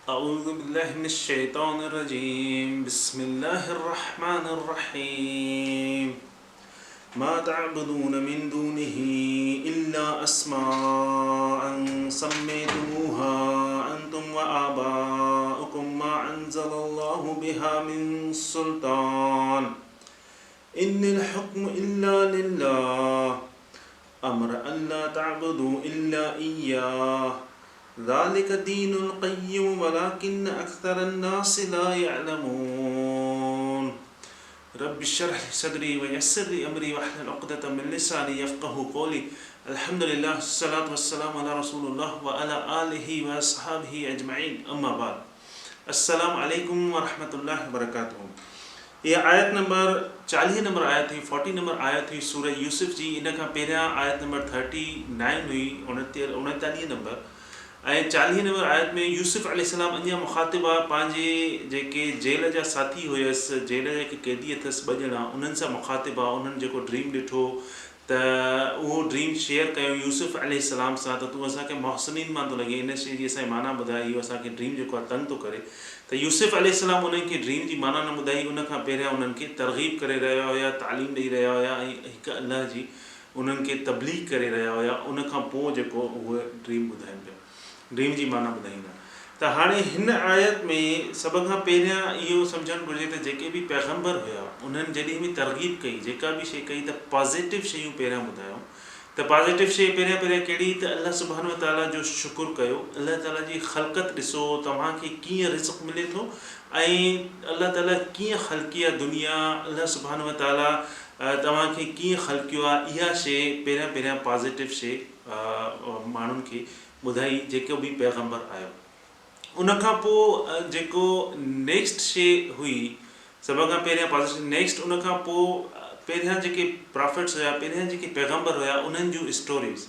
أعوذ بالله من الشيطان الرجيم بسم الله الرحمن الرحيم ما تعبدون من دونه إلا أسماء سميتموها أنتم وآباؤكم ما أنزل الله بها من سلطان إن الحكم إلا لله أمر أن لا تعبدوا إلا إياه ذلك الدين القيم ولكن أكثر الناس لا يعلمون رب اشرح لي صدري ويسر لي أمري واحلل عقدة من لساني يفقهوا قولي الحمد لله الصلاة والسلام على رسول الله وعلى آله وأصحابه أجمعين أما بعد السلام عليكم ورحمة الله وبركاته ये आयत नंबर 40 नंबर आयत हुई 40 नंबर आयत हुई सूरह यूसुफ जी इन खां पहिरियां आयत नंबर 39 हुई 39 नंबर ऐं 40 नंबर आयत में यूसुफ अलैहिस्सलाम अञा मुखातिब आहे पंहिंजे जेके जेल जा साथी हुयसि जेल जा जेके कैदी अथसि ॿ ॼणा उन्हनि सां मुखातिब आहे उन्हनि जेको ड्रीम ॾिठो त उहो ड्रीम शेयर कयो यूसुफ अलैहिस्सलाम सां त तूं असांखे मोहसिनीन मां थो लॻे इन शइ जी असांजी माना ॿुधाए इहो असांखे ड्रीम जेको आहे तंग थो करे त यूसुफ अलैहिस्सलाम उन्हनि खे ड्रीम जी माना न ॿुधाई उन खां पहिरियां उन्हनि खे तरग़ीब करे रहिया हुया तालीम ॾेई रहिया हुया ऐं हिकु अल्लाह जी उन्हनि खे तबलीग करे रहिया हुया उन खां पोइ जेको उहे ड्रीम ॿुधाइनि पिया ड्रीम जी माना ॿुधाईंदा त हाणे हिन आयत में सभ खां पहिरियां इहो सम्झणु घुरिजे त जेके बि पैगम्बर हुया उन्हनि जॾहिं बि तरग़ीब कई जेका बि शइ कई त पॉज़िटिव शयूं पहिरियां ॿुधायूं त पॉज़िटिव शइ पहिरियां कहिड़ी त अल्लाह सुब्हानो ताला जो शुकुरु कयो अल्लाह ताला जी ख़लक़त ॾिसो तव्हांखे कीअं रिज़्क़ मिले थो ऐं अल्लाह ताला कीअं ख़लक़ी आहे दुनिया अल्लाह सुब्हानो ताला तव्हांखे कीअं ख़लक़ियो आहे इहा शइ पहिरियां पॉज़िटिव शइ माण्हुनि खे ॿुधाई जेको बि पैगम्बर आयो उनखां पोइ जेको नेक्स्ट शइ हुई सभ खां पहिरियां पॉज़िटिव नेक्स्ट उनखां पोइ पहिरियां जेके प्रॉफिट्स हुया पहिरियां जेके पैगम्बर हुया उन्हनि जूं स्टोरीज़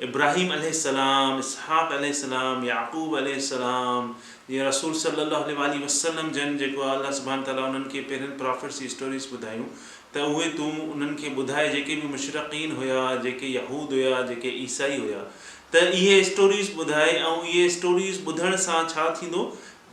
इब्राहिम अलैहिस्सलाम इसहाक़ अलैहिस्सलाम याक़ूब अलैहिस्सलाम जीअं रसूल सल्लल्लाहु अलैहि वसल्लम जन जेको आहे अल्लाह सुब्हानो ताला उन्हनि खे पहिरियनि प्रॉफिट्स जी स्टोरीज़ ॿुधायूं त उहे तूं उन्हनि खे ॿुधाए जेके बि मुशरिक़ीन हुया जेके यहूद हुया जेके ईसाई हुया त इहे स्टोरीज़ ॿुधाए ऐं इहे स्टोरीज़ ॿुधण सां छा थींदो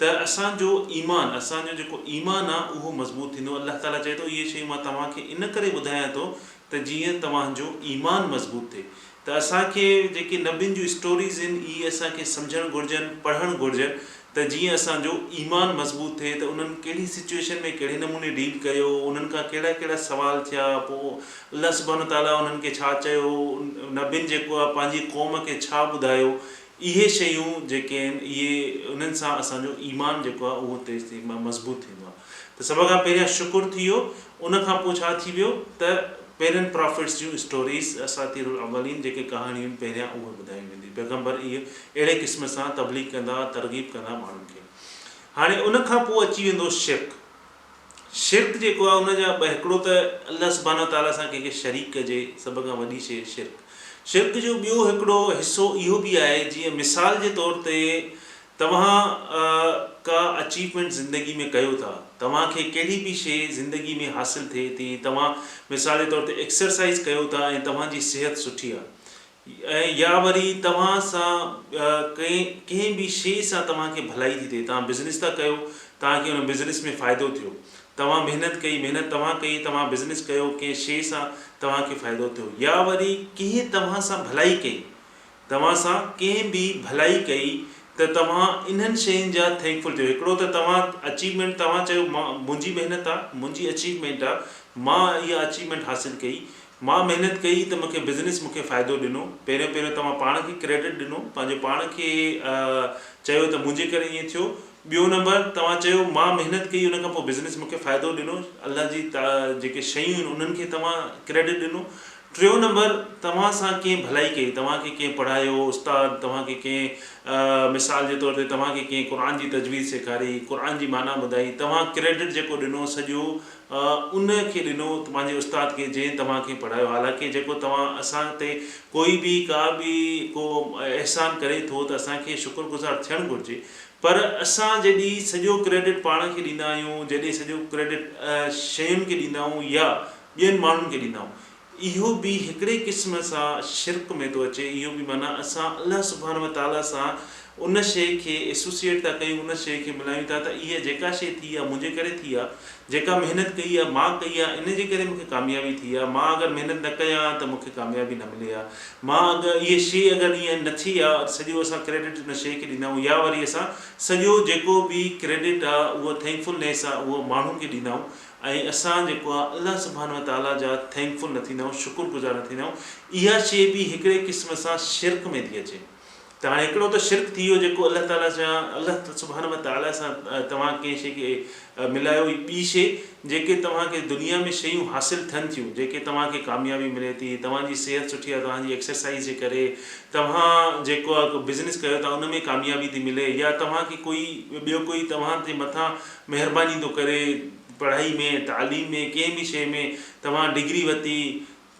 त असांजो ईमान असांजो जेको ईमान आहे उहो मज़बूत थींदो अल्लाह ताला चए थो इहे शयूं मां तव्हांखे इन करे ॿुधायां थो त जीअं तव्हांजो ईमान मज़बूत थिए त असांखे जेके नबियुनि जूं स्टोरीज़ आहिनि इहे असांखे सम्झणु घुरिजनि पढ़णु घुरिजनि त जीअं असांजो ईमान मज़बूत थिए त उन्हनि कहिड़ी सिचुएशन में कहिड़े नमूने डील कयो उन्हनि खां कहिड़ा कहिड़ा सुवाल थिया पोइ अल्लाह सुब्हानो ताला उन्हनि खे छा चयो नबियुनि जेको आहे पंहिंजी क़ौम खे छा ॿुधायो इहे शयूं जेके आहिनि इहे उन्हनि सां असांजो ईमान जेको आहे उहो तेज़ मज़बूत थींदो आहे त सभ खां पहिरियां शुकुरु थी वियो उनखां पोइ छा थी वियो त पहिरियनि प्रॉफिट्स जूं स्टोरीज़ असातीरुल अवलीन जेके कहाणियूं आहिनि पहिरियां उहे ॿुधाई वेंदी पैगम्बर इहे अहिड़े क़िस्म सां तबलीग कंदा तरग़ीब कंदा माण्हुनि खे हाणे उनखां पोइ अची वेंदो शिर्क जेको आहे उनजा हिकिड़ो त अल्लाह सुब्हानो ताला सां कंहिंखे शरीक कजे सभ खां वॾी शइ शिर्क जो ॿियो हिकिड़ो हिसो इहो बि आहे जीअं मिसाल जे तौर ते तव्हां का अचीवमेंट ज़िंदगी में कयो था तव्हांखे कहिड़ी बि शइ ज़िंदगी में हासिलु थिए थी तव्हां मिसाल जे तौर ते एक्सरसाइज़ कयो था ऐं तव्हांजी सिहत सुठी आहे ऐं या वरी तव्हां सां कंहिं बि शइ सां तव्हांखे भलाई थी थिए तव्हां बिज़नेस था कयो तव्हांखे हुन बिज़नेस में फ़ाइदो थियो तव्हां महिनत तव्हां कई तव्हां बिज़नेस कयो कंहिं शइ सां तव्हांखे फ़ाइदो थियो या वरी कंहिं तव्हां सां भलाई कई तव्हां सां कंहिं बि भलाई कई त तव्हां इन्हनि शयुनि जा थैंकफुल थियो हिकिड़ो त तव्हां अचीवमेंट तव्हां चयो मां मुंहिंजी महिनत आहे मुंहिंजी अचीवमेंट आहे मां इहा अचीवमेंट हासिलु कई मां महिनत कई त मूंखे बिज़नेस मूंखे फ़ाइदो ॾिनो पहिरियों तव्हां पाण खे क्रेडिट ॾिनो पंहिंजे पाण खे चयो त मुंहिंजे करे ईअं थियो ॿियो नंबर तव्हां चयो मां महिनत कई उन खां पोइ बिज़नेस मूंखे फ़ाइदो ॾिनो अल्लाह जी जेके शयूं आहिनि उन्हनि खे तव्हां क्रेडिट ॾिनो टियों नंबर तव्हां सां कंहिं भलाई कई तव्हांखे कंहिं पढ़ायो उस्ताद तव्हांखे कंहिं मिसाल जे तौर ते तव्हांखे कंहिं क़ुर जी तजवीज़ सेखारी क़ुर जी माना ॿुधाई तव्हां क्रेडिट जेको ॾिनो सॼो उन खे ॾिनो पंहिंजे उस्ताद खे जंहिं तव्हांखे पढ़ायो हालांकि जेको तव्हां असां ते कोई बि का बि को अहसान करे थो त असांखे शुक्रगुज़ार थियणु घुरिजे पर असां जॾहिं सॼो क्रेडिट पाण खे ॾींदा आहियूं जॾहिं सॼो क्रेडिट शयुनि खे ॾींदा आहियूं या ॿियनि माण्हुनि खे ॾींदा आहियूं इहो बि हिकिड़े क़िस्म सां शिर्क में थो अचे इहो बि माना असां अल्लाह सुब्हानो ताला सां उन शइ खे एसोसिएट था कयूं, उन शइ खे मिलायूं था त इहा जेका शइ थी आहे मुंहिंजे करे थी आहे, जेका महिनत कई आहे मां कई आहे, इन जे करे मूंखे कामयाबी थी आहे। मां अगरि महिनत न कयां त मूंखे कामयाबी न मिले आहे। मां अगरि इहा शइ अगरि ईअं न थी आहे, सॼो असां क्रेडिट उन शइ खे ॾींदा आहियूं, या वरी असां सॼो जेको बि क्रेडिट आहे उहो थैंकफुलनेस आहे उहो माण्हुनि खे ॾींदा आहियूं, ऐं असां जेको आहे अल्लाह सुब्हानो व तआला जा थैंकफुल न थींदा आहियूं, शुक्रगुज़ार न थींदा आहियूं। इहा शइ बि हिकिड़े क़िस्म सां शिरक में थी अचे। त हाणे हिकिड़ो त शिरक थी वियो जेको अल्लाह ताला सां, अल्लाह सुब्हानो व तआला सां तव्हां कंहिं शइ खे मिलायो। ॿी शइ जेके तव्हांखे दुनिया में शयूं हासिलु थियनि थियूं, जेके तव्हांखे कामयाबी मिले थी, तव्हांजी सिहत सुठी आहे तव्हांजी एक्सरसाइज़ जे करे, तव्हां जेको आहे बिज़नेस कयो था उन में कामयाबी थी मिले, या तव्हांखे कोई ॿियो कोई तव्हांजे मथां महिरबानी थो करे पढ़ाई में, तालीम में, कंहिं बि शइ में तव्हां डिग्री वरिती,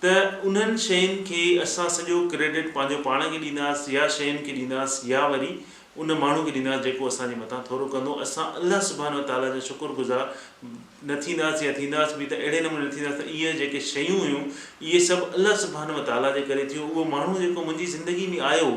त उन्हनि शयुनि खे असां सॼो क्रेडिट पंहिंजो पाण खे ॾींदासीं, या शयुनि खे ॾींदासीं, या वरी उन माण्हू खे ॾींदासीं जेको असांजे मथां थोरो कंदो। असां अल्लाह सुब्हानो व तआला जा शुक्रगुज़ार न थींदासीं, या थींदासीं बि त अहिड़े नमूने न थींदासीं त इहे जेके शयूं हुयूं इहे सभु अल्लाह सुब्हानो व तआला जे करे थियूं। उहो माण्हू जेको मुंहिंजी ज़िंदगी में आयो,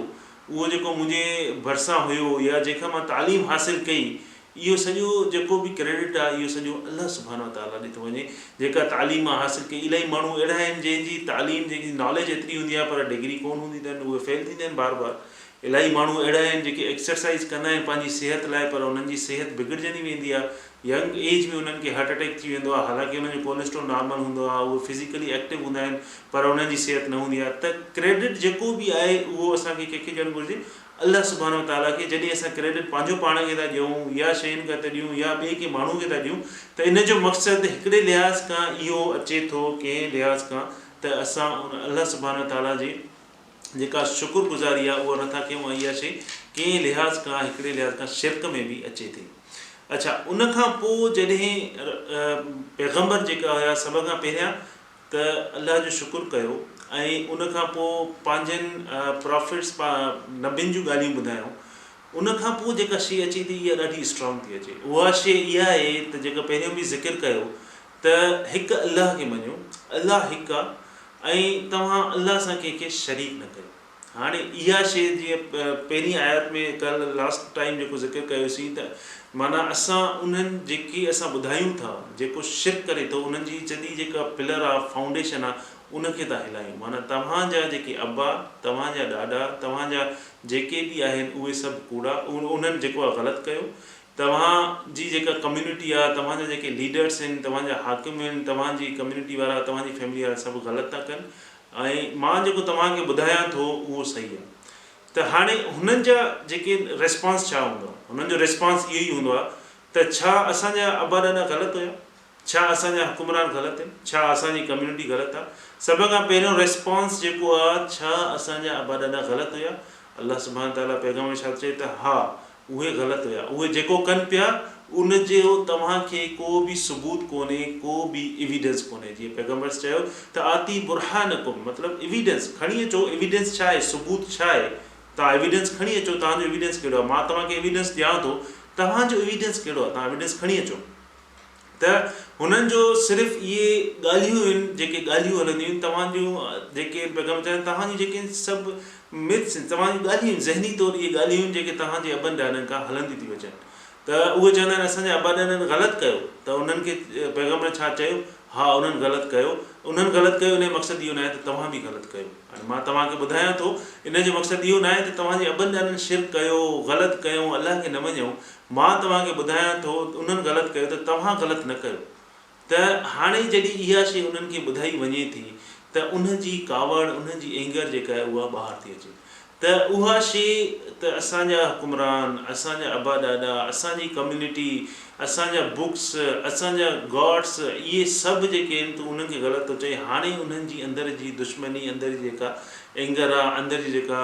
उहो जेको मुंहिंजे भरिसां हुयो, या जंहिंखां मां तालीम हासिलु कई, इहो सॼो जेको बि क्रेडिट आहे इहो सॼो अल्लाह सुब्हानो व तआला ॾे थो वञे। जेका तालीम हासिलु कई, इलाही माण्हू अहिड़ा आहिनि जंहिंजी तालीम, जेकी नॉलेज एतिरी हूंदी आहे पर डिग्री कोन हूंदी अथनि, उहे फेल थींदा आहिनि बार बार। इलाही माण्हू अहिड़ा आहिनि जेके एक्सरसाइज़ कंदा आहिनि पंहिंजी सिहत लाइ, पर उन्हनि जी सिहत बिगड़जंदी वेंदी आहे। यंग एज में उन्हनि खे हार्ट अटैक थी वेंदो आहे, हालांकि उन्हनि जो कोलेस्ट्रॉल नॉर्मल हूंदो आहे, उहे फिज़िकली एक्टिव हूंदा आहिनि, पर उन्हनि जी सिहत न हूंदी आहे। त क्रेडिट जेको बि आहे उहो असांखे कंहिंखे ॾियणु घुरिजे, अल्लाह सुब्हानो व तआला खे। जॾहिं असां क्रेडिट पंहिंजो पाण खे था ॾियूं, या शयुनि खे था ॾियूं, या ॿिए कंहिं माण्हू खे था ॾियूं, त इन जो मक़सदु हिकिड़े लिहाज़ खां इहो अचे थो, कंहिं लिहाज़ खां, त असां उन अल्लाह सुब्हानो व तआला जी जेका शुक्रगुज़ारी आहे उहा नथा कयूं, ऐं इहा शइ कंहिं लिहाज़ खां, हिकिड़े लिहाज़ खां शिरक में बि अचे थी। अच्छा, उनखां पोइ जॾहिं पैगम्बर जेका हुया सभ खां पहिरियां त अल्लाह जो शुक्र कयो, ऐं उनखां पोइ पंहिंजनि प्रॉफिट्स नबियुनि जूं ॻाल्हियूं ॿुधायूं। उनखां पोइ जेका शइ अचे थी इहा ॾाढी स्ट्रॉन्ग थी अचे। उहा शइ इहा आहे त जेका पहिरियों बि ज़िक्र कयो त हिकु अल्लाह खे मञो, अल्लाह हिकु आहे, ऐं तव्हां अल्लाह सां कंहिंखे शरीक न कयो। हाणे इहा शइ जीअं पहिरीं आयत में कल्ह लास्ट टाइम जेको ज़िक्र कयोसीं, त माना असां उन्हनि जेके असां ॿुधायूं था जेको शिरक करे थो, उन्हनि जी जॾहिं जेका पिलर आहे, फाउंडेशन आहे, उनखे था हिलायूं। माना तव्हांजा जेके अबा, तव्हांजा ॾाॾा, तव्हांजा जेके बि आहिनि उहे सभु कूड़ा, उन्हनि जेको आहे ग़लति कयो। तव्हांजी जेका कम्यूनिटी आहे, तव्हांजा जेके लीडर्स आहिनि, तव्हांजा हाकिम आहिनि, तव्हांजी कम्यूनिटी वारा, तव्हांजी फैमिली वारा सभु ग़लति था कनि, ऐं मां जेको तव्हांखे ॿुधायां थो उहो सही आहे। त हाणे हुननि जा जेके रिस्पॉन्स छा हूंदो आहे, हुननि जो रिस्पॉन्स इहो ई हूंदो आहे त छा असांजा अबा ॾाॾा ग़लति हुया, छा असांजा हुकुमरान ग़लति आहिनि, छा असांजी कम्यूनिटी ग़लति आहे। सभ खां पहिरियों रिस्पॉन्स जेको आहे, छा असांजा अबा ॾाॾा ग़लति हुया, अल्लाह सुब्हानो व तआला पैग़ाम छा चए त हा उहे ग़लति हुया। उहे जेको कनि पिया उनजो तव्हांखे को बि सबूत कोन्हे, को बि एविडेंस कोन्हे। जीअं पैगम्बर्स चयो त आती बुरहानकुम, मतिलबु एविडेंस खणी अचो। एविडेंस छा आहे, सबूत छा आहे, तव्हां एविडेंस खणी अचो। तव्हांजो एविडेंस कहिड़ो आहे, मां तव्हांखे एविडेंस ॾियां थो, तव्हांजो एविडेंस कहिड़ो आहे, तव्हां एविडेंस खणी अचो। त हुननि जो सिर्फ़ु इहे ॻाल्हियूं आहिनि, जेके ॻाल्हियूं हलंदियूं आहिनि, तव्हांजूं जेके पैगाम चवनि, तव्हांजी जेके सभु मिथ्स आहिनि, तव्हांजी ॻाल्हियूं, ज़हनी तौरु इहे ॻाल्हियूं आहिनि जेके तव्हांजे अबनि ॾाॾनि खां हलंदी थी अचनि। त उहे चवंदा आहिनि असांजे अबा ॾाॾनि ग़लति कयो, त उन्हनि खे पैगम्बर छा चयो, हा उन्हनि ग़लति कयो। उन्हनि ग़लति कयो, इन जो मक़सदु इहो न आहे त तव्हां बि ग़लति कयो। हाणे मां तव्हांखे ॿुधायां थो, इन जो मक़सदु इहो न आहे त तव्हांजे अबनि ॾाॾनि शिरक कयो, ग़लति कयूं, अलाह खे न मञूं। मां तव्हांखे ॿुधायां थो उन्हनि ग़लति कयो त तव्हां ग़लति न कयो। त हाणे जॾहिं इहा शइ उन्हनि खे ॿुधाई वञे थी, त उनजी कावड़, उनजी एंगर जेका आहे उहा ॿाहिरि थी अचे। त उहा शइ त असांजा हुकुमरान, असांजा अबा ॾाॾा, असांजी कम्यूनिटी, असांजा बुक्स, असांजा गॉड्स, इहे सभु जेके आहिनि त उन्हनि खे ग़लति थो चए। हाणे उन्हनि जी अंदर जी दुश्मनी, अंदर जी जेका एंगर आहे, अंदर जी जेका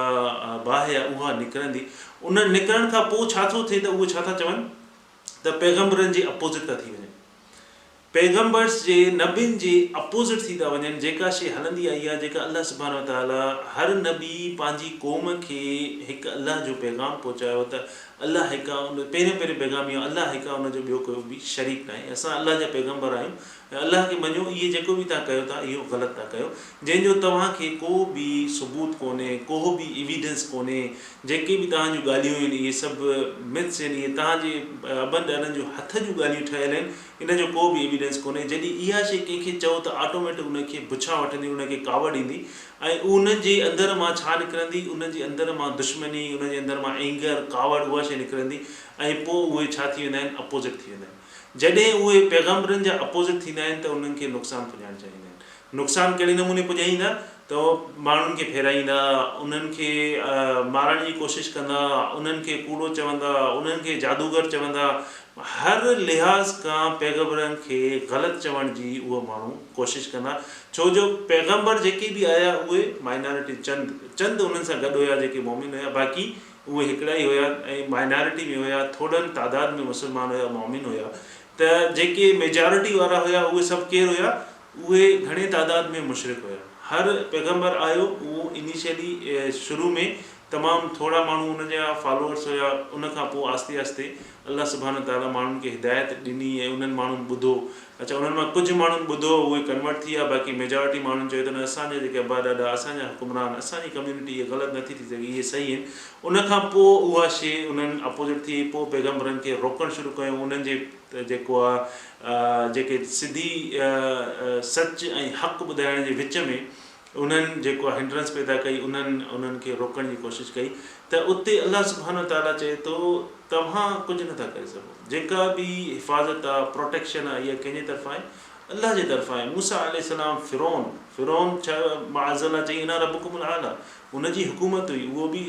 बाहि आहे, उहा निकिरंदी। उन निकिरण खां पोइ छा थो थिए, त उहे छा था चवनि त पैगम्बरनि जे अपोज़िट था थी वञनि, पैगम्बर्स जे, नबियुनि जे अपोज़िट थी था वञनि। जेका शइ हलंदी आई आहे, जेका अल्लाह सुब्हानो व तआला हर नबी पंहिंजी क़ौम खे हिकु अल्लाह जो पैगाम पहुचायो त अल्लाह हिकु आहे। उन पहिरियों पैगाम इहो, अल्लाह हिकु आहे, उनजो ॿियो कोई बि शरीक न आहे। असां अल्लाह जा पैगम्बर आहियूं, अल्लाह खे मञो, इहे जेको बि तव्हां कयो था इहो ग़लति था कयो, जंहिंजो तव्हांखे को बि सबूत कोन्हे, को बि एविडेंस कोन्हे। जेके बि तव्हां जूं ॻाल्हियूं आहिनि इहे सभु मिथ्स आहिनि, इहे तव्हांजे अॿनि ॾरनि जो हथ जूं ॻाल्हियूं ठहियल आहिनि, इन जो को बि एविडेंस कोन्हे। जॾहिं इहा शइ कंहिंखे चओ त ऑटोमेटिक उनखे बुछा वठंदी, उनखे कावड़ ईंदी, ऐं उनजे अंदरि मां छा निकिरंदी, उनजे अंदरि मां दुश्मनी, उनजे अंदरि मां एंगर, कावड़, उहा शइ निकिरंदी, ऐं पोइ उहे छा थी वेंदा आहिनि, अपोज़िट थी वेंदा आहिनि। जॾहिं उहे पैगम्बरनि जा अपोज़िट थींदा आहिनि त उन्हनि खे नुक़सानु पुॼाइणु चाहींदा आहिनि। नुक़सानु कहिड़े नमूने पुॼाईंदा त माण्हुनि खे फेराईंदा, उन्हनि खे मारण जी कोशिशि कंदा, उन्हनि खे कूड़ो चवंदा, उन्हनि खे जादूगर चवंदा, हर लिहाज़ खां पैगम्बरनि खे ग़लति चवण जी उहे माण्हू कोशिशि कंदा। छो जो पैगम्बर जेके बि आया उहे माइनॉरिटी, चंद उन्हनि सां गॾु हुया जेके मोमिन हुया, बाक़ी उहे हिकिड़ा ई हुया ऐं माइनॉरिटी में हुया, थोरनि तादाद में मुस्लमान हुया, मोमिन हुया। त जेके मेजॉरिटी वारा हुया उहे सभु केरु हुया, उहे घणे तादाद में मुशरिक हुया। हर पैगम्बर आयो उहो इनिशियली शुरू में तमामु थोरा माण्हू उन जा फॉलोअर्स हुया, उनखां पोइ आस्ते आस्ते अल्लाह सुभाणे ताला माण्हुनि खे हिदायत ॾिनी ऐं उन्हनि माण्हुनि ॿुधो। अच्छा, उन्हनि मां कुझु माण्हुनि ॿुधो, उहे कन्वर्ट थी विया, बाक़ी मेजॉरिटी माण्हुनि चयो त न, असांजा जेके अबा ॾाॾा, असांजा हुकुमरान, असांजी कम्यूनिटी इहे ग़लति नथी थी सघे, इहे सही आहिनि। उनखां पोइ उहा शइ उन्हनि अपोज़िट थी, पोइ पैगम्बरनि खे रोकणु शुरू कयूं, उन्हनि जे जेको आहे जेके सिधी सच ऐं हक़ ॿुधाइण जे विच में उन्हनि जेको आहे हिंड्रेंस पैदा कई, उन्हनि खे रोकण जी कोशिशि कई। त उते अल्लाह सुभाणे ताला चए थो तव्हां कुझु नथा करे सघो, जेका बि हिफ़ाज़त आहे, प्रोटेक्शन आहे, इहा कंहिंजे तरफ़ां आहे, अल्लाह जे तरफ़ां आहे। मूसा अलैहिस्सलाम फ़िरौन छा माअज़ल्लाह चई इना रब्बुकुमुल आला, उनजी हुकूमत हुई, उहो बि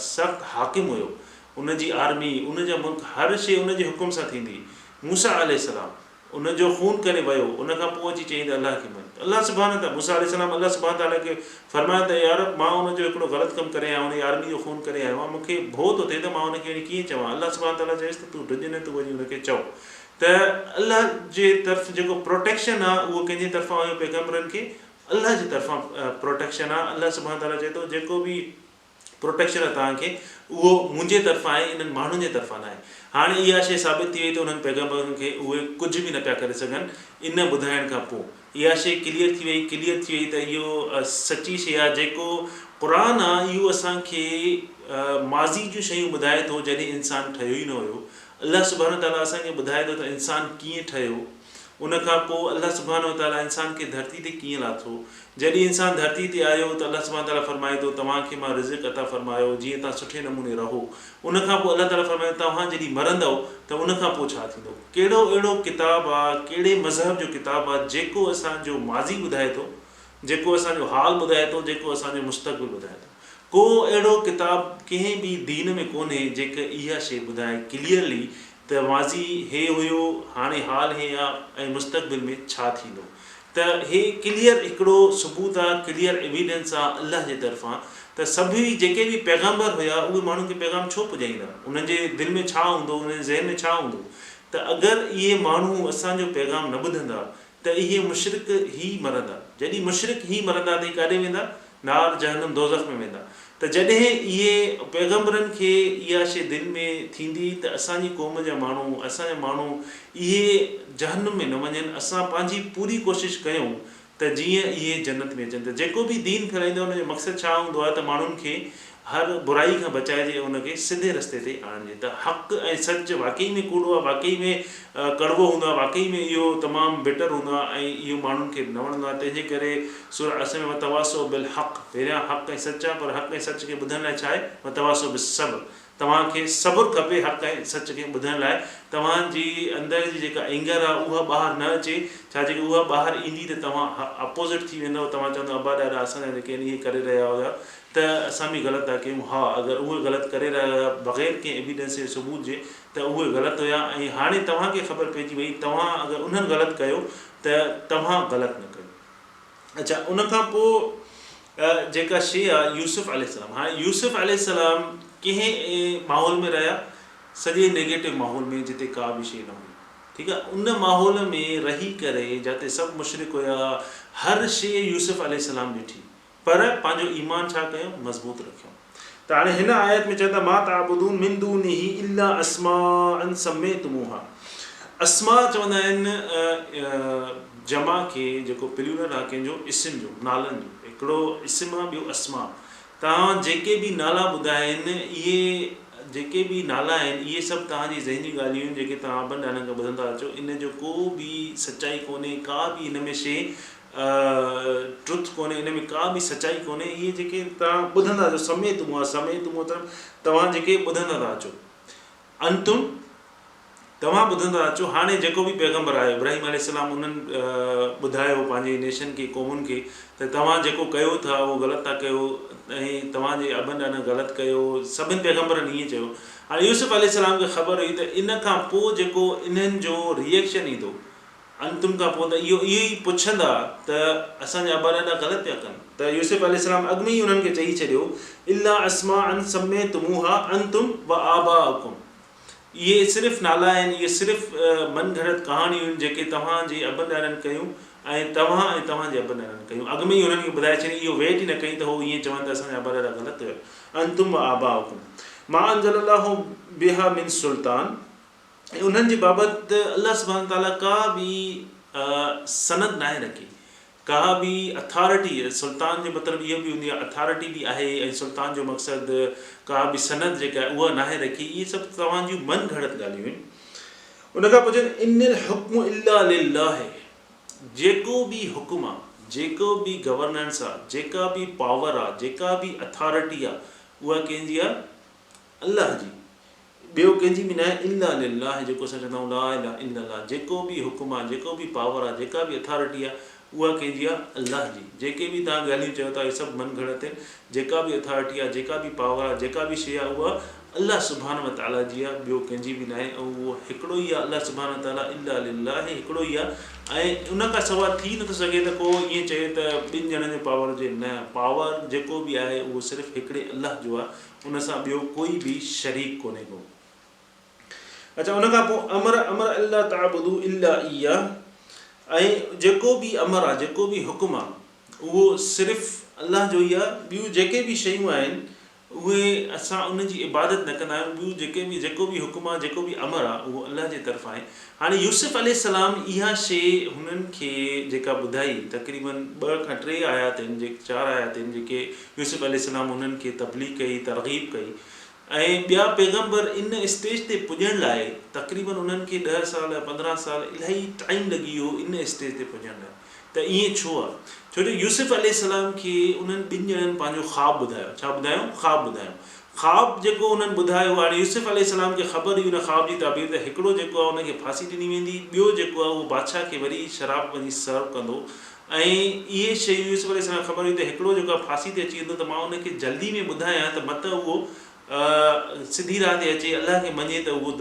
सख़्तु हाकिम हुयो, उनजी आर्मी, उनजा मुल्क, हर शइ उनजे हुकुम सां थींदी। मूसा अलैहिस्सलाम उनजो खून करे वियो, उनखां पोइ अची चई त अल्लाह खे मञ। अल्लाह सुभाणे ताला, मूसा अलैहिस्सलाम अल्लाह सुभाणे ताला खे फरमायो त यार मां उनजो हिकिड़ो ग़लति कमु करे आहियां, उनजी आर्मी जो खून करे आहियो आहियां, मूंखे भउ थो थिए त मां उनखे वञी कीअं चवां। अल्लाह सुभाणे ताला चएसि त तूं डिॼ न, तूं वञी उनखे चओ। त अल्लाह जे तरफ़ जेको प्रोटेक्शन आहे उहो कंहिंजे तरफ़ां हुयो, पैगम्बरनि खे अल्लाह जे तरफ़ां प्रोटेक्शन आहे। अल्लाह सुभाणे ताला चए थो जेको बि प्रोटेक्शन आहे तव्हांखे उहो मुंहिंजे तरफ़ां आहे, इन्हनि माण्हुनि जे तरफ़ां न आहे। हाणे इहा शइ साबित थी वई त उन्हनि पैगम्बरनि खे उहे कुझु बि न पिया करे सघनि इन ॿुधाइण खां पोइ। इहा शइ क्लियर थी वई त इहो सची शइ आहे। जेको क़ुर आहे इहो असांखे माज़ी जूं शयूं ॿुधाए थो, जॾहिं इंसानु ठहियो ई न हुयो। अल्लाह सुभाणे ताला असांखे ॿुधाए थो त इंसानु कीअं ठहियो, उनखां पोइ अल्लाह सुभाणे ताला इंसान खे धरती ते कीअं लाथो। जॾहिं इंसानु धरती ते आयो त अल्लाह सुभाणे ताला फरमाए थो तव्हांखे मां रिज़्क़ अता फरमायो जीअं तव्हां सुठे नमूने रहो। उनखां पोइ अल्लाह ताला फरमाए तव्हां जॾहिं मरंदव त उनखां पोइ छा थींदो। कहिड़ो अहिड़ो किताबु आहे, कहिड़े मज़हब जो किताबु आहे जेको असांजो माज़ी ॿुधाए थो, जेको असांजो हाल ॿुधाए थो, जेको असांजो मुस्तक़बिल ॿुधाए थो। को अहिड़ो किताबु कंहिं बि दीन में कोन्हे जेके इहा शइ ॿुधाए क्लियरली त माज़ी हे हुयो, हाणे हाल हे आहे ऐं मुस्तक़बिल में छा थींदो। त हे क्लियर हिकिड़ो सबूत आहे, क्लियर एविडेंस आहे अल्लाह जे तरफ़ां। त सभई जेके बि पैगम्बर हुया उहे माण्हुनि खे पैगाम छो पुॼाईंदा, उन्हनि जे दिलि में छा हूंदो, उन्हनि जे ज़हन में छा हूंदो। त अगरि इहे माण्हू असांजो पैगाम न ॿुधंदा त इहे मुशरिक ई मरंदा। जॾहिं मुशरिक ई मरंदा त काॾे वेंदा, नार जहन्नम दोज़ख में वेंदा। त जॾहिं इहे पैगम्बरनि खे इहा शइ दिलि में थींदी त असांजी क़ौम जा माण्हू, असांजा माण्हू इहे जहन्नम में न वञनि, असां पंहिंजी पूरी कोशिशि कयूं त जीअं इहे जन्नत में अचनि। त जेको बि दीन फैलाईंदो उनजो मक़सदु छा हूंदो आहे त माण्हुनि खे हर बुराई खां बचाइजे, उनखे सिधे रस्ते ते आणिजे। त हक़ ऐं सच वाक़ई में कूड़ो आहे, वाक़ई में कड़वो हूंदो आहे, वाक़ई में इहो तमामु बेटर हूंदो आहे ऐं इहो माण्हुनि खे न वणंदो आहे। तंहिंजे करे सूरह असर में वतवासो बिल हक़, पहिरियां हक़ ऐं सच आहे, पर हक़ ऐं सच खे ॿुधण लाइ छा आहे, वतवासो बिस सब्र, तव्हांखे सब्र खपे हक़ ऐं सच खे ॿुधण लाइ। तव्हांजी अंदरि जी जेका एंगर आहे उहा ॿाहिरि न अचे। छा जेकी उहा ॿाहिरि ईंदी त तव्हां अपोज़िट थी वेंदव, तव्हां चवंदव अबा ॾाॾा असांजा जेके आहिनि इहे करे रहिया हुया त असां बि ग़लति था कयूं। हा, अगरि उहे ग़लति करे रहिया हुया बग़ैर कंहिं एविडेंस जे सबूत जे त उहे ग़लति हुया। ऐं हाणे तव्हांखे ख़बर पइजी वई, तव्हां अगरि उन्हनि ग़लति कयो त तव्हां ग़लति न कयो। अच्छा, उनखां पोइ जेका शइ आहे यूसुफ अलैहिस्सलाम। हाणे यूसुफ अलैहिस्सलाम कंहिं माहौल में रहिया, सॼे नेगेटिव माहौल में जिते का बि शइ न हुई, ठीकु आहे। उन माहौल में रही करे जिते सभु मुशरिक हुया, हर शइ यूसुफ अलैहिस्सलाम ॾिठी, पर पंहिंजो ईमान छा कयो, मज़बूत रखियो। त हाणे हिन आयत में चवंदा मा ताबुदून मिन दूनिही इल्ला अस्माअन सम्मयतुमूहा। अस्मा चवंदा आहिनि जमा खे जेको प्लूरल आहे कंहिंजो इस्म जो नालनि जो, हिकिड़ो इस्म आहे ॿियो अस्मा। तव्हां जेके बि नाला ॿुधाया आहिनि इहे जेके बि नाला आहिनि इहे सभु तव्हांजी ज़हनी ॻाल्हियूं आहिनि जेके तव्हां अॿनि ॾाॾनि खां ॿुधंदा अचो। इन जो को बि सचाई कोन्हे, का बि इन में शइ ट्रुथ कोन्हे, इन में का बि सचाई कोन्हे। इहे जेके तव्हां ॿुधंदा अचो समेत मतिलबु तव्हां जेके ॿुधंदा था अचो, अंतुम तव्हां ॿुधंदा अचो। हाणे जेको बि पैगम्बर आयो इब्राहिम अलैहिस्सलाम उन्हनि ॿुधायो पंहिंजे नेशन खे, क़ौमुनि खे त तव्हां जेको कयो था उहो ग़लति था कयो ऐं तव्हांजे अॿनि ॾाॾनि ग़लति कयो, सभिनि पैगम्बरनि ईअं चयो। हाणे यूसुफ अलैहिस्सलाम खे ख़बर हुई त इन खां पोइ जेको इन्हनि जो रिएक्शन ईंदो अंतुम खां पोइ, त इहो ई पुछंदा त असांजा अॿा ॾाॾा ग़लति पिया कनि। त यूसुफ अलैहिस्सलाम अॻु में ई उन्हनि खे चई छॾियो इल्ला अस्मा अन समेतुमूहा अंतुम व आबाउकुम, इहे सिर्फ़ु नाला आहिनि, इहे सिर्फ़ु मन घड़त कहाणियूं आहिनि जेके तव्हांजे अॿनि ॾाॾनि कयूं ऐं तव्हांजे अॿनि ॾाॾनि कयूं। अॻु में ई हुननि खे ॿुधाए छॾी, इहो वेट ई न कई त उहो ईअं चवनि त असांजा अॿा ॾाॾा ग़लति हुआ। अंतुम व आबाउकुम मा अंज़लल्लाहु बिहा मिन सुल्तान, ऐं उन्हनि जे बाबति अल्लाह सुब्हान ताला का बि सनद नाहे रखी, का बि अथॉरिटी। सुल्तान जो मतिलबु इहो बि हूंदी आहे अथॉरिटी बि आहे, ऐं सुल्तान जो मक़सदु का बि सनद जेका आहे उहा नाहे रखी। इहे सभु तव्हांजूं मन घड़त ॻाल्हियूं आहिनि। उन खां पुछनि इनिल हुक्मु इल्ला लिल्लाह, जेको बि हुकुम आहे, जेको बि गवर्नेंस आहे, जेका बि पावर आहे, जेका बि अथॉरिटी आहे, उहा कंहिंजी आहे? अल्लाह जी। ॿियो कंहिंजी बि न आहे। इल्ला लिल्लाह, जेको असां चवंदा आहियूं ला इलाहा इल्लल्लाह, जेको बि हुकुम आहे, जेको बि पावर आहे, जेका बि अथॉरिटी आहे, उहा कंहिंजी आहे? अल्लाह जी। जेके बि तव्हां ॻाल्हियूं चयो था इहे सभु मन घड़त आहिनि। जेका बि अथॉरिटी आहे, जेका बि पावर आहे, जेका बि शइ आहे, उहा अल्लाह सुब्हान व तआला जी आहे, ॿियो कंहिंजी बि न आहे। ऐं उहो हिकिड़ो ई आहे, अल्लाह सुब्हान व तआला इल्ला लिल्लाह हिकिड़ो ई आहे। ऐं उन खां सवाइ थी नथो सघे त को ईअं चए त ॿिनि ॼणनि जो पावर हुजे, न, पावर जेको बि आहे उहो सिर्फ़ु हिकिड़े अल्लाह जो आहे, उन सां ॿियो कोई बि शरीक कोन्हे को। अच्छा, उन खां पोइ अमर अल्लाह ताबुदू इल्ला इया, ऐं जेको बि अमर आहे, जेको बि हुकुम आहे, उहो सिर्फ़ु अल्लाह जो ई आहे। ॿियूं जेके बि शयूं आहिनि उहे असां उन जी इबादत न कंदा आहियूं। ॿियूं जेको बि हुकुम आहे, जेको बि अमर आहे, उहो अल्लाह जे तरफ़ां आहे। हाणे यूसुफ अलैहिस्सलाम इहा शइ हुननि खे जेका ॿुधाई, तक़रीबन 2 खां 3 आयात आहिनि, 4 आयात आहिनि जेके यूसुफ अलैहिस्सलाम हुननि खे तबलीग कई, तरग़ीब कई। ऐं ॿिया पैगम्बर इन स्टेज ते पुॼण लाइ तक़रीबन उन्हनि खे 10 साल 15 साल इलाही टाइम लॻी वियो इन स्टेज ते पुॼण लाइ। त ईअं छो आहे? छो जो यूसुफ अलैहिस्सलाम खे उन्हनि 2 ॼणनि पंहिंजो ख़्वाबु ॿुधायो। छा ॿुधायो? ख़्वाबु ॿुधायो। ख़्वाबु जेको उन्हनि ॿुधायो, हाणे यूसुफ अलैहिस्सलाम खे ख़बर हुई उन ख़्वाब जी ताबीर त हिकिड़ो जेको आहे उनखे फांसी ॾिनी वेंदी, ॿियो जेको आहे उहो बादशाह खे वरी शराब वञी सर्व कंदो। ऐं इहे शयूं यूसुफ अलैहिस्सलाम खे ख़बर हुई त हिकिड़ो जेको आहे फांसी ते अची वेंदो, त मां उनखे जल्दी में ॿुधायां त मत उहो सिधी राह ते अचे, अल्लाह खे मञे त उहो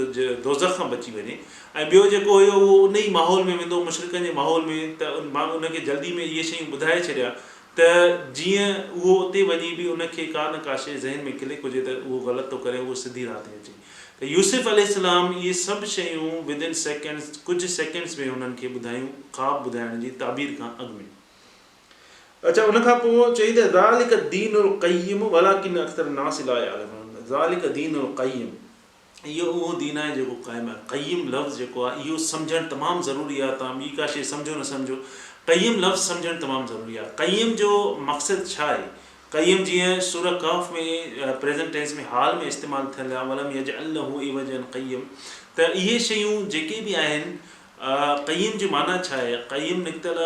दोज़ख खां बची वञे। ऐं ॿियो जेको हुयो उहो उन ई माहौल में वेंदो, मुशरिकनि जे माहौल में। त मां उनखे जल्दी में इहे शयूं ॿुधाए छॾिया त जीअं उहो उते वञी बि उनखे का न का शइ ज़हन में क्लिक हुजे त उहो ग़लति थो करे, उहो सिधी राह ते अचे। त यूसुफ अलैहिस्सलाम इहे सभु शयूं विदिन सेकेंड्स, कुझु सेकेंड्स में हुननि खे ॿुधायूं, ख़्वाब ॿुधाइण जी ताबीर खां अॻु में। अच्छा, उन खां पोइ चई त ज़ालिक दीनुल क़य्यिम वलाकिन अक्सर नास ला यअलमून। ज़ालिक दीनुल क़य्यिम, इहो उहो दीन आहे जेको क़ाइमु आहे। क़य्यिम लफ़्ज़ जेको आहे इहो सम्झणु तमामु ज़रूरी आहे। तव्हां ॿी का शइ सम्झो न सम्झो, क़य्यिम लफ़्ज़ सम्झणु तमामु ज़रूरी आहे। क़य्यिम जो मक़सदु छा आहे? क़य्यिम जीअं सूरह कहफ़ में प्रेज़ेंट टेंस में हाल में इस्तेमालु थियल आहे, वलम यजअल लहू इवजन क़य्यिम। त इहे शयूं जेके बि आहिनि, क़य्यिम जो माना छा आहे? क़य्यिम निकितल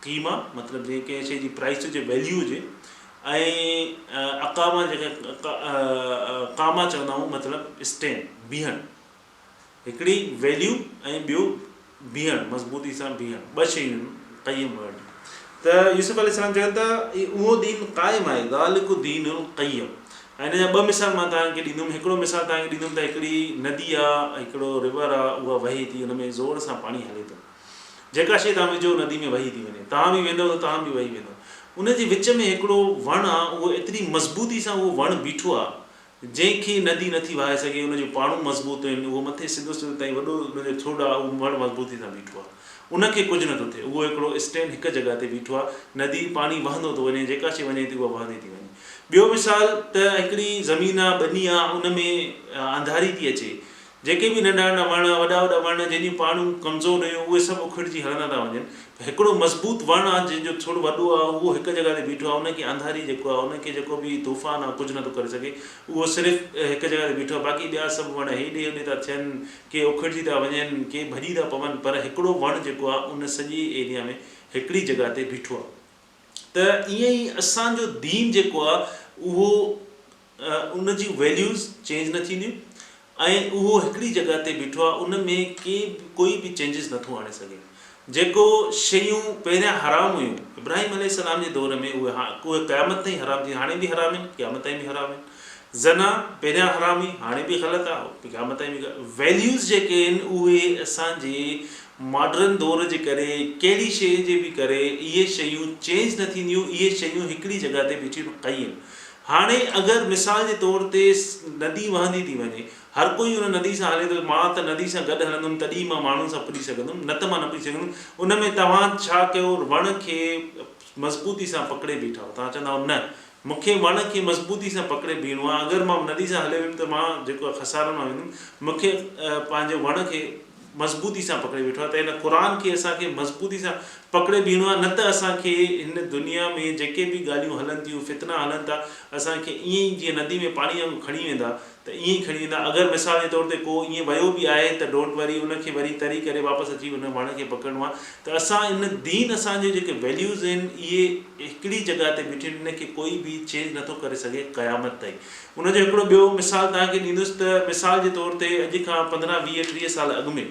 क़ीमा, मतिलबु जीअं कंहिं शइ जी प्राइस हुजे, वैल्यू हुजे, ऐं अक़ामा जेके क़ामा चवंदा आहियूं, मतिलबु स्टैंड, बीहणु। हिकिड़ी वैल्यू ऐं ॿियो बीहणु, मज़बूती सां बीहणु, 2 शयूं क़य्यिम वर्ड। त यूसुफ अलैहिस्सलाम चयो त उहो दीन क़ाइमु आहे, ज़ालिक दीनुल क़य्यिम। ऐं हिन जा 2 मिसाल मां तव्हांखे ॾींदुमि। हिकिड़ो मिसाल तव्हांखे ॾींदुमि त हिकिड़ी नदी आहे, हिकिड़ो रिवर आहे, उहा वहे थी, हुन में ज़ोर सां पाणी हले थो। जेका शइ तव्हां विझो नदी में वही थी वञे, तव्हां बि वेंदव त तव्हां बि वही वेंदव। उनजे विच में हिकिड़ो वणु आहे, उहो एतिरी मज़बूती सां उहो वणु बीठो आहे जंहिंखे नदी नथी वहाए सघे। उनजो पाणू मज़बूत आहिनि, उहो मथे सिधो सिधो ताईं वॾो उनजो थोड़ आहे, उहो वणु मज़बूती सां बीठो आहे, उनखे कुझु नथो थिए। उहो हिकिड़ो स्टैंड हिकु जॻह ते बीठो आहे, नदी पाणी वहंदो थो वञे, जेका शइ वञे थी उहा वहंदी थी वञे। ॿियो मिसाल त हिकिड़ी ज़मीन आहे, ॿनी आहे, उन में अंधारी थी अचे, जेके बि नंढा नंढा वण वॾा वॾा वण जंहिंजी पाणूं कमज़ोर हुयूं उहे सभु उखड़िजी हलंदा था वञनि। हिकिड़ो मज़बूत वण आहे जंहिंजो थोरो वॾो आहे, उहो हिकु जॻह ते बीठो आहे, उनखे अंधारी जेको आहे उनखे जेको बि तूफ़ान आहे कुझु नथो करे सघे, उहो सिर्फ़ु हिकु जॻह ते बीठो आहे। बाक़ी ॿिया सभु वण हेॾे होॾे था थियनि, के उखड़िजी था वञनि, के भॼी था पवनि, पर हिकिड़ो वणु जेको आहे उन सॼे एरिया में हिकिड़ी जॻह ते बीठो आहे। त ईअं ई असांजो दीन जेको आहे उहो उन जी वैल्यूज़ चेंज न थींदियूं ऐं उहो हिकिड़ी जॻह ते बीठो आहे, उन में कोई बि चेंजिस नथो आणे सघे। जेको शयूं पहिरियां हराम हुयूं इब्राहिम अलैहिस्सलाम जे दौर में, उहे क़यामत ताईं हराम थी, हाणे बि हराम आहिनि, क़यामत ताईं बि हराम आहिनि। ज़ना पहिरियां हराम हुई, हाणे बि ग़लति आहे, क़यामत ताईं बि। वैल्यूज़ जेके आहिनि उहे असांजे मॉडर्न दौर जे करे, कहिड़ी शइ जे बि करे इहे शयूं चेंज न थींदियूं, इहे शयूं हिकिड़ी जॻह ते बीठी कई आहिनि। हाणे अगरि मिसाल जे तौर ते नदी वहंदी थी वञे, हर कोई उन नदी सां हले थो, मां त नदी सां गॾु हलंदुमि तॾहिं मां माण्हुनि सां पुॼी सघंदुमि, न त मां न पुॼी सघंदुमि। उन में तव्हां छा कयो, वण खे मज़बूती सां पकिड़े बीठा हो। तव्हां चवंदा न मूंखे वण खे मज़बूती सां पकिड़े बीहणो आहे, अगरि मां नदी सां हले वियुमि त मां जेको आहे खसारे मां वेंदुमि, मूंखे पंहिंजे वण खे मज़बूती सां पकिड़े बीठो आहे। त हिन क़ुर खे असांखे मज़बूती सां पकिड़े बीहणो आहे, न त असांखे हिन दुनिया में जेके बि ॻाल्हियूं हलनि थियूं, फितना हलनि था, असांखे ईअं ई जीअं नदी में पाणी वांगुरु खणी वेंदा त ईअं ई खणी वेंदा। अगरि मिसाल जे तौर ते को ईअं वियो बि आहे त डोंट वरी, उनखे वरी तरी करे वापसि अची उन वण खे पकिड़िणो आहे। त असां इन दीन, असांजे जेके वैल्यूज़ आहिनि इहे हिकिड़ी जॻह ते बीठी, इनखे कोई बि चेंज नथो करे सघे क़यामत ताईं। उनजो हिकिड़ो ॿियो मिसाल तव्हांखे ॾींदुसि त मिसाल जे तौर ते अॼु खां 15, 20, 30 साल अॻु में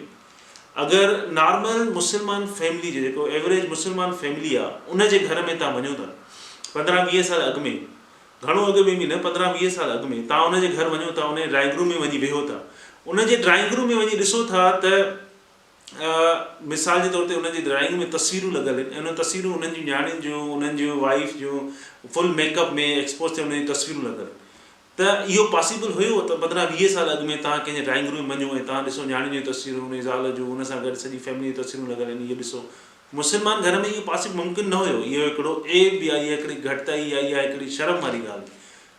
अगरि नॉर्मल मुस्लमान फैमिली जो जेको एवरेज मुस्लमान फैमिली आहे, उनजे घर में तव्हां वञो था 15, 20 साल अॻु में, घणो अॻु में बि न, 15, 20 साल अॻु में तव्हां उनजे घर वञो था, उन ड्राइंग रूम में वञी वेहो था, उनजे ड्राइंग रूम में वञी ॾिसो था त मिसाल जे तौर ते उनजी ड्राइंग रूम में तस्वीरूं लॻल आहिनि, ऐं उन तस्वीरूं उन्हनि जूं न्याणियुनि जूं, उन्हनि जूं वाइफ जूं फुल मेकअप में एक्सपोज थियल उन जी तस्वीरूं लॻल। त इहो पॉसिबल हुयो त 15, 20 साल अॻु में तव्हां कंहिंजे ड्राइंग रूम में वञो ऐं तव्हां ॾिसो न्याणियुनि जूं तस्वीरूं, उन ज़ाल जूं, उन सां गॾु सॼी फैमिली जूं तस्वीरूं लॻल आहिनि। इहो ॾिसो, मुस्लमान घर में इहो पॉसिबल मुमकिन न हुयो, इहो हिकिड़ो एब बि आहे, इहा हिकिड़ी घटिताई आहे, इहा हिकिड़ी शर्म वारी ॻाल्हि।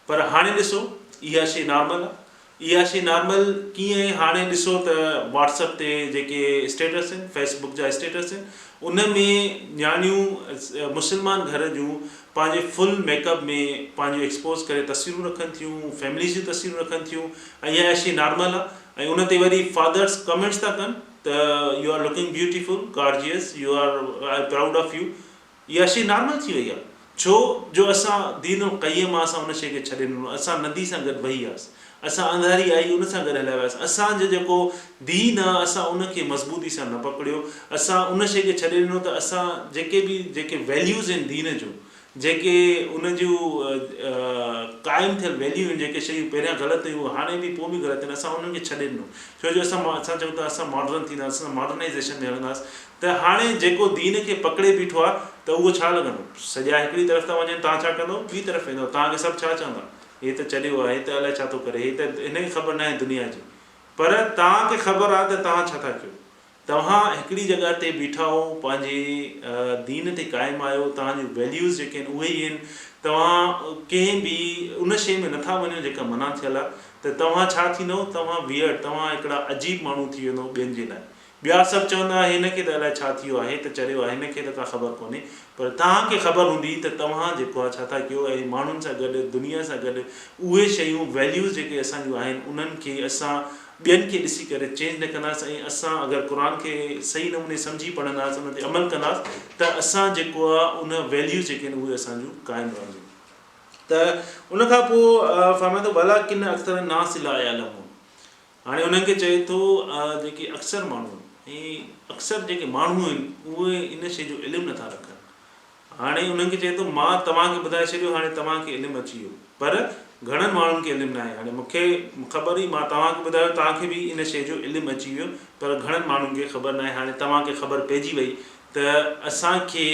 पर हाणे ॾिसो इहा शइ नॉर्मल आहे। इहा शइ नॉर्मल कीअं आहे, हाणे ॾिसो त व्हाट्सअप ते जेके स्टेटस आहिनि, फेसबुक जा स्टेटस आहिनि, उन में न्याणियूं मुस्लमान घर जूं पंहिंजे फुल मेकअप में पंहिंजो एक्सपोज करे तस्वीरूं रखनि थियूं, फैमिली जूं तस्वीरूं रखनि थियूं, ऐं इहा शइ नॉर्मल आहे। ऐं उन ते वरी फादर्स कमेंट्स था कनि त you are looking beautiful, gorgeous, you are proud of you. इहा शइ नॉर्मल थी वई आहे, छो जो असां दीन क़य्यम आहे, असां उन शइ खे छॾे ॾिनो, असां नदी सां गॾु वही वियासीं, असां अंधारी आई उन सां गॾु हलिया वियासीं, असांजो जेको दीन आहे असां उनखे मज़बूती सां न पकड़ियो, असां उन शइ खे छॾे ॾिनो। त असां जेके वैल्यूज़ आहिनि दीन जूं, जेके उन जूं क़ाइमु थियल वैल्यू आहिनि, जेके शयूं पहिरियां ग़लति हुयूं हाणे बि पोइ बि ग़लति आहिनि, असां उन्हनि खे छॾे ॾिनो। छो जो असां चऊं था असां मॉडर्न थींदासीं, असां मॉडर्नाइज़ेशन में हलंदासीं। त हाणे जेको दीन खे पकिड़े बीठो आहे त उहो छा लॻंदो, सॼा हिकिड़ी तरफ़ था वञनि, तव्हां छा कंदो, ॿी तरफ़ वेंदो, तव्हांखे सभु छा चवंदा, हे त चलियो आहे, हे त अलाए छा थो करे, हे त हिनखे ख़बर न आहे दुनिया जी। पर तव्हांखे ख़बर आहे त तव्हां छा था कयो, तव्हां हिकिड़ी जॻह ते बीठा हो, पंहिंजे दीन ते क़ाइमु आहियो, तव्हांजूं वैल्यूज़ जेके आहिनि उहे ई आहिनि, तव्हां कंहिं बि उन शइ में नथा वञो जेका मना थियल आहे। त तव्हां छा थींदो, तव्हां वियर्ड, तव्हां हिकिड़ा अजीब माण्हू थी वेंदो ॿियनि जे लाइ। ॿिया सभु चवंदा हिनखे त अलाए छा थी वियो आहे, त चरियो आहे, हिनखे त का ख़बर कोन्हे, पर तव्हांखे ख़बर हूंदी त तव्हां जेको आहे छा था कयो, ऐं माण्हुनि सां गॾु, दुनिया सां गॾु उहे शयूं वैल्यूज़ जेके असांजूं आहिनि उन्हनि खे असां ॿियनि खे ॾिसी करे चेंज न कंदासीं। ऐं असां अगरि क़ुर खे सही नमूने सम्झी पढ़ंदासीं, उन ते अमल कंदासीं, त असां जेको आहे उन वैल्यूज़ जेके आहिनि उहे असांजूं क़ाइमु रहंदियूं। त उनखां पोइ फरमाए थो भला किन अक्सर नास ला यअलमून, हाणे उन्हनि खे चए थो जेके अक्सर माण्हू ऐं अक्सर जेके माण्हू आहिनि उहे इन शइ जो इल्मु नथा रखनि। हाणे उन्हनि खे चए थो मां तव्हांखे ॿुधाए छॾियो, हाणे तव्हांखे इल्मु अची वियो, पर घणनि माण्हुनि खे इल्मु न आहे। हाणे मूंखे ख़बर हुई, मां तव्हांखे ॿुधायो, तव्हांखे बि इन शइ जो इल्मु अची वियो, पर घणनि माण्हुनि खे ख़बर न आहे। हाणे तव्हांखे ख़बर पइजी वई त असांखे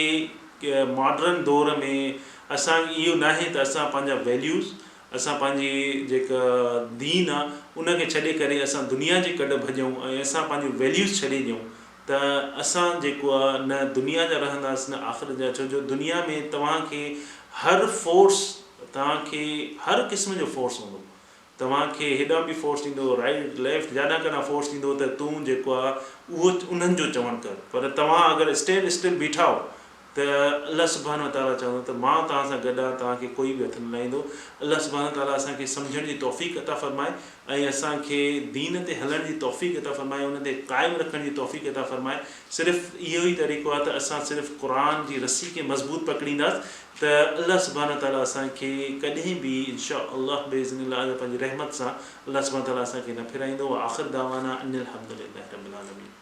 मॉडर्न दौर में असांखे इहो न आहे त असां पंहिंजा वैल्यूज़, असां पंहिंजी जेका दीन आहे उनखे छॾे करे असां दुनिया जे कॾ भॼूं ऐं असां पंहिंजूं वैल्यूज़ छॾे ॾियूं, त असां जेको आहे न दुनिया जा रहंदासीं न आख़िरत जा। छो जो दुनिया में तव्हांखे हर फोर्स, तव्हांखे हर क़िस्म जो फोर्स हूंदो, तव्हांखे हेॾां बि फोर्स थींदो राइट लेफ्ट जाॾा कॾा फोर्स थींदो त तूं जेको आहे उहो उन्हनि जो चवणु कर पर तव्हां अगरि स्टिल बीठा हो त अल्लाह सुब्हानो ताला चवंदो त मां तव्हां सां गॾु आहियां तव्हांखे कोई बि हथु न लाहींदो अल्लाह सुब्हानो ताला असांखे सम्झण जी तौफ़ीक़ अता फ़रमाए ऐं असांखे दीन ते हलण जी तौफ़ीक़ अता फ़रमाए उन ते क़ाइमु रखण जी तौफ़ीक़ अता फ़रमाए सिर्फ़ु इहो ई तरीक़ो आहे त असां सिर्फ़ु क़ुर जी रस्सी खे मज़बूत पकड़ींदासीं त अल्लाह सुब्हानो ताला असांखे कॾहिं बि इंशा अल्लाह बेइज़्निल्लाह पंहिंजी रहमत सां अल्लाह सुब्हानो ताला असांखे न फिराईंदो आख़िर दावाना अनिल हम्दुलिल्लाहि रब्बिल आलमीन।